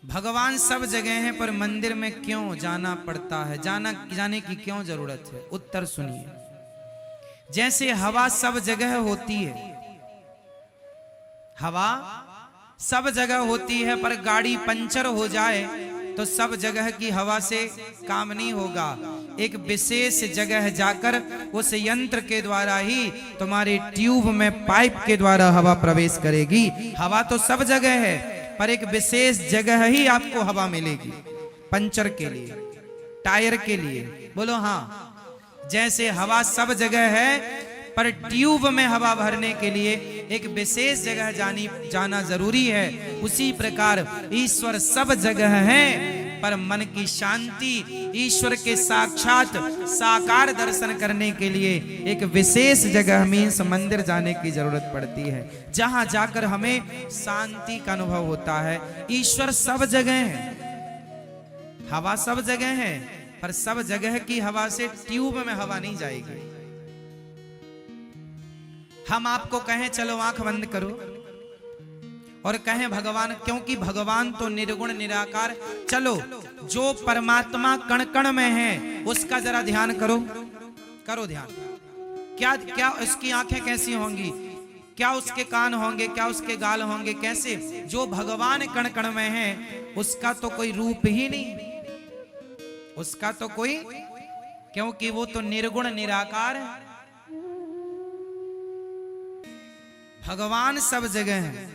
भगवान सब जगह हैं पर मंदिर में क्यों जाना पड़ता है, जाने की क्यों जरूरत है? उत्तर सुनिए। जैसे हवा सब जगह होती है, हवा सब जगह होती है, पर गाड़ी पंचर हो जाए तो सब जगह की हवा से काम नहीं होगा। एक विशेष जगह जाकर उस यंत्र के द्वारा ही तुम्हारे ट्यूब में पाइप के द्वारा हवा प्रवेश करेगी। हवा तो सब जगह है, पर एक विशेष जगह ही आपको हवा मिलेगी, पंचर के लिए, टायर के लिए। बोलो हाँ। जैसे हवा सब जगह है, पर ट्यूब में हवा भरने के लिए एक विशेष जगह जाना जरूरी है। उसी प्रकार ईश्वर सब जगह है, पर मन की शांति, ईश्वर के साक्षात साकार दर्शन करने के लिए एक विशेष जगह मीन्स मंदिर जाने की जरूरत पड़ती है, जहां जाकर हमें शांति का अनुभव होता है। ईश्वर सब जगह है, हवा सब जगह है, पर सब जगह की हवा से ट्यूब में हवा नहीं जाएगी। हम आपको कहें चलो आंख बंद करो और कहें भगवान, क्योंकि भगवान तो निर्गुण निराकार, चलो जो परमात्मा कण कण में है उसका जरा ध्यान करो, करो ध्यान। क्या क्या उसकी आंखें कैसी होंगी, क्या उसके कान होंगे, क्या उसके गाल होंगे, कैसे? जो भगवान कण कण में है उसका तो कोई रूप ही नहीं, उसका तो कोई, क्योंकि वो तो निर्गुण निराकार है। भगवान सब जगह है,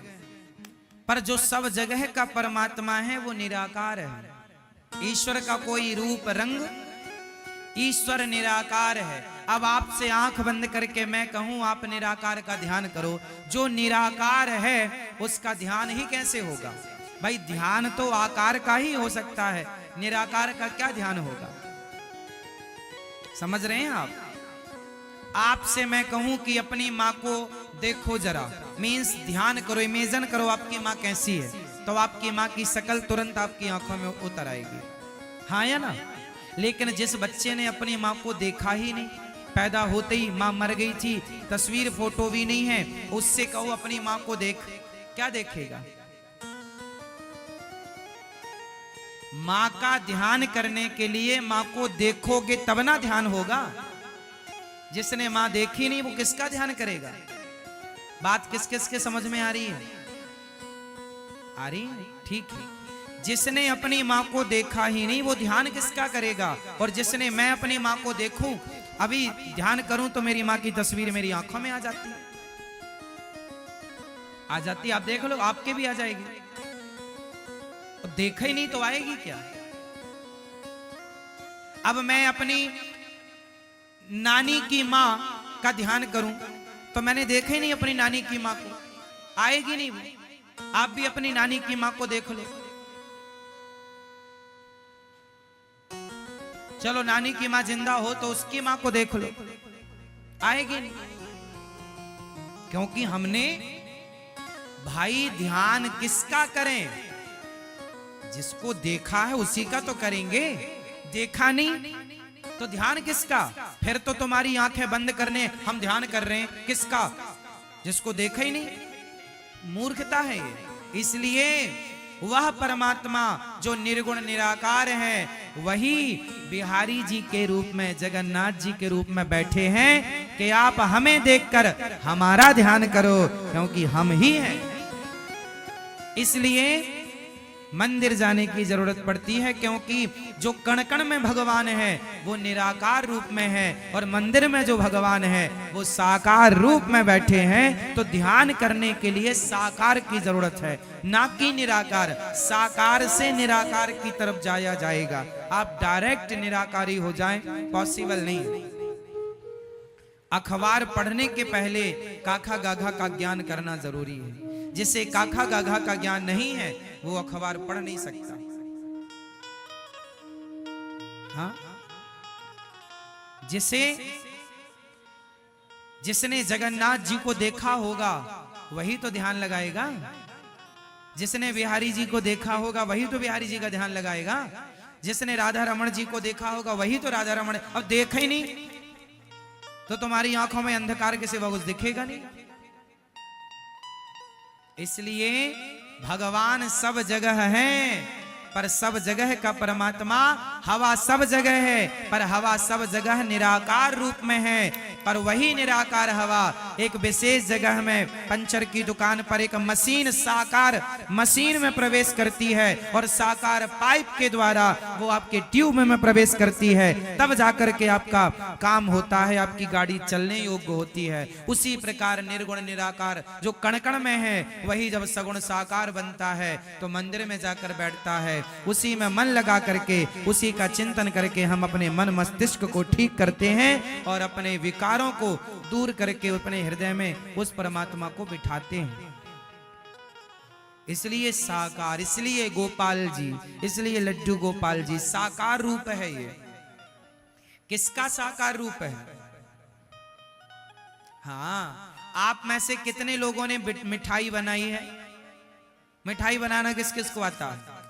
पर जो सब जगह का परमात्मा है वो निराकार है। ईश्वर का कोई रूप रंग, ईश्वर निराकार है। अब आपसे आंख बंद करके मैं कहूं आप निराकार का ध्यान करो, जो निराकार है उसका ध्यान ही कैसे होगा? भाई ध्यान तो आकार का ही हो सकता है, निराकार का क्या ध्यान होगा? समझ रहे हैं आप? आपसे मैं कहूं कि अपनी माँ को देखो जरा, मीन्स ध्यान करो, इमेजिन करो आपकी माँ कैसी है, तो आपकी माँ की शक्ल तुरंत आपकी आंखों में उतर आएगी, हाँ या ना? लेकिन जिस बच्चे ने अपनी माँ को देखा ही नहीं, पैदा होते ही माँ मर गई थी, तस्वीर फोटो भी नहीं है, उससे कहो अपनी माँ को देख, क्या देखेगा? माँ का ध्यान करने के लिए माँ को देखोगे तब ना ध्यान होगा। जिसने माँ देखी नहीं वो किसका ध्यान करेगा? बात किस किस के समझ में आ रही है? आ रही है? ठीक है। जिसने अपनी माँ को देखा ही नहीं वो ध्यान किसका करेगा? और जिसने मैं अपनी माँ को देखूं, अभी ध्यान करूं तो मेरी माँ की तस्वीर मेरी आंखों में आ जाती है, आ जाती है। आप देख लो, आपके भी आ जाएगी। और देखा ही नहीं तो आएगी क्या? अब मैं अपनी नानी की माँ का ध्यान करूं तो मैंने देखा ही नहीं अपनी नानी की माँ को, आएगी नहीं वो। आप भी अपनी नानी की माँ को देख लो। चलो नानी की माँ जिंदा हो तो उसकी माँ को देख लो, आएगी नहीं। क्योंकि हमने, भाई ध्यान किसका करें? जिसको देखा है उसी का तो करेंगे, देखा नहीं तो ध्यान किसका? फिर तो तुम्हारी आंखें बंद करने हम ध्यान कर रहे हैं, किसका? जिसको देखा ही नहीं। मूर्खता है ये। इसलिए वह परमात्मा जो निर्गुण निराकार है वही बिहारी जी के रूप में, जगन्नाथ जी के रूप में बैठे हैं कि आप हमें देखकर हमारा ध्यान करो, क्योंकि हम ही हैं। इसलिए मंदिर जाने की जरूरत पड़ती है, क्योंकि जो कण कण में भगवान है वो निराकार रूप में है, और मंदिर में जो भगवान है वो साकार रूप में बैठे हैं। तो ध्यान करने के लिए साकार की जरूरत है, ना कि निराकार। साकार से निराकार की तरफ जाया जाएगा, आप डायरेक्ट निराकारी हो जाएं, पॉसिबल नहीं। अखबार पढ़ने के पहले काखा गाघा का ज्ञान करना जरूरी है। जिसे काखा गाघा का ज्ञान नहीं है वो अखबार पढ़ नहीं सकता। हाँ? जिसने जगन्नाथ जी को देखा होगा वही तो ध्यान लगाएगा। जिसने बिहारी जी को देखा होगा वही तो बिहारी जी का ध्यान लगाएगा। जिसने राधा रमण जी को देखा होगा वही तो राधा रमण। अब देखा ही नहीं तो तुम्हारी आंखों में अंधकार के सिवा कुछ दिखेगा नहीं। इसलिए भगवान सब जगह हैं, पर सब जगह का परमात्मा हवा सब जगह है, पर हवा सब जगह निराकार रूप में है। पर वही निराकार हवा एक विशेष जगह में पंचर की दुकान पर एक मशीन साकार मशीन में प्रवेश करती है और साकार पाइप के द्वारा वो आपके ट्यूब में प्रवेश करती है, तब जाकर के आपका काम होता है, आपकी गाड़ी चलने योग्य होती है। उसी प्रकार निर्गुण निराकार जो कण कण में है, वही जब सगुण साकार बनता है तो मंदिर में जाकर बैठता है। उसी में मन लगा करके उसी का चिंतन करके हम अपने मन मस्तिष्क को ठीक करते हैं और अपने विकारों को दूर करके अपने हृदय में उस परमात्मा को बिठाते हैं। इसलिए साकार, इसलिए गोपाल जी, इसलिए लड्डू गोपाल जी साकार रूप है। ये किसका साकार रूप है? हाँ, आप में से कितने लोगों ने मिठाई बनाई है? मिठाई बनाना किस किस को आता है?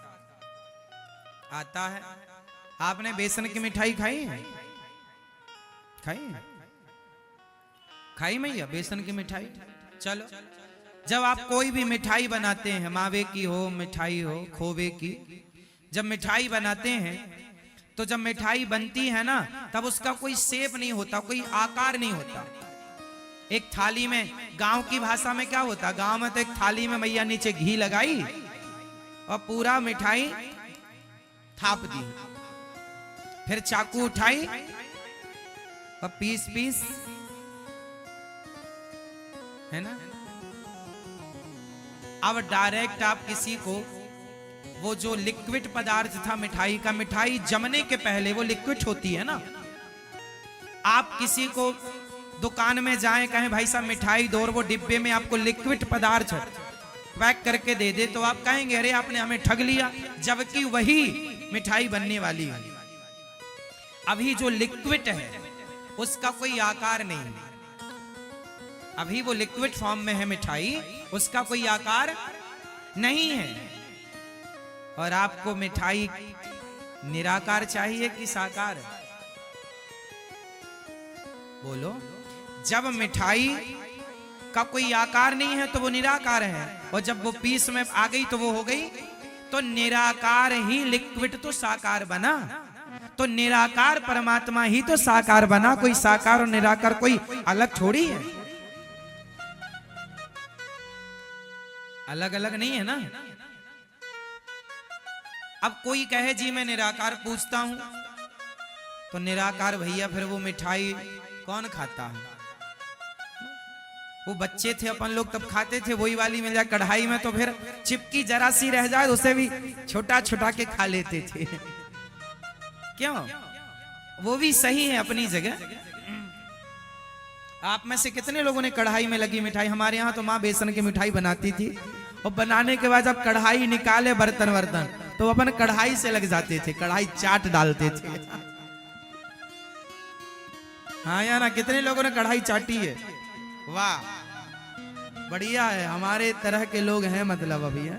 आता है। आपने बेसन की मिठाई खाई है? खाई है? खाई मैया बेसन की मिठाई? चलो, जब आप कोई भी मिठाई बनाते हैं, मावे की हो, मिठाई हो, खोवे की, जब मिठाई बनाते हैं तो जब मिठाई बनती है ना, तब उसका कोई शेप नहीं होता, कोई आकार नहीं होता। एक थाली में, गांव की भाषा में क्या होता, गांव में तो एक थाली में मैया नीचे घी लगाई और पूरा मिठाई थाप दी, फिर चाकू उठाई और पीस पीस, है ना। अब डायरेक्ट आप किसी को वो जो लिक्विड पदार्थ था मिठाई का, मिठाई जमने के पहले वो लिक्विड होती है ना, आप किसी को दुकान में जाएं, कहें भाई साहब मिठाई दो, और वो डिब्बे में आपको लिक्विड पदार्थ पैक करके दे दे, तो आप कहेंगे अरे आपने हमें ठग लिया, जबकि वही मिठाई बनने वाली है। अभी जो लिक्विड है उसका कोई आकार नहीं है, अभी वो लिक्विड फॉर्म में है मिठाई, उसका कोई आकार नहीं है। और आपको मिठाई निराकार चाहिए कि साकार? बोलो। जब मिठाई का कोई आकार नहीं है तो वो निराकार है, और जब वो पीस में आ गई तो वो हो गई, तो निराकार ही लिक्विड तो साकार बना, तो निराकार परमात्मा ही तो साकार बना। कोई साकार और निराकार कोई अलग थोड़ी है, अलग अलग नहीं है ना। अब कोई कहे जी मैं निराकार पूछता हूं, तो निराकार भैया फिर वो मिठाई कौन खाता है? वो बच्चे थे अपन लोग तब खाते थे, वही वाली मिल जाए कढ़ाई में तो फिर चिपकी जरा सी रह जाए उसे भी छोटा छोटा के खा लेते थे। क्यों? वो भी सही है अपनी जगह। आप में से कितने लोगों ने कढ़ाई में लगी मिठाई? हमारे यहाँ तो माँ बेसन की मिठाई बनाती थी, और बनाने के बाद जब कढ़ाई निकाले बर्तन वर्तन तो अपन कढ़ाई से लग जाते थे, कढ़ाई चाट डालते थे। हाँ या ना, कितने लोगों ने कढ़ाई चाटी है? वाह, बढ़िया है, हमारे तरह के लोग हैं मतलब अभी है।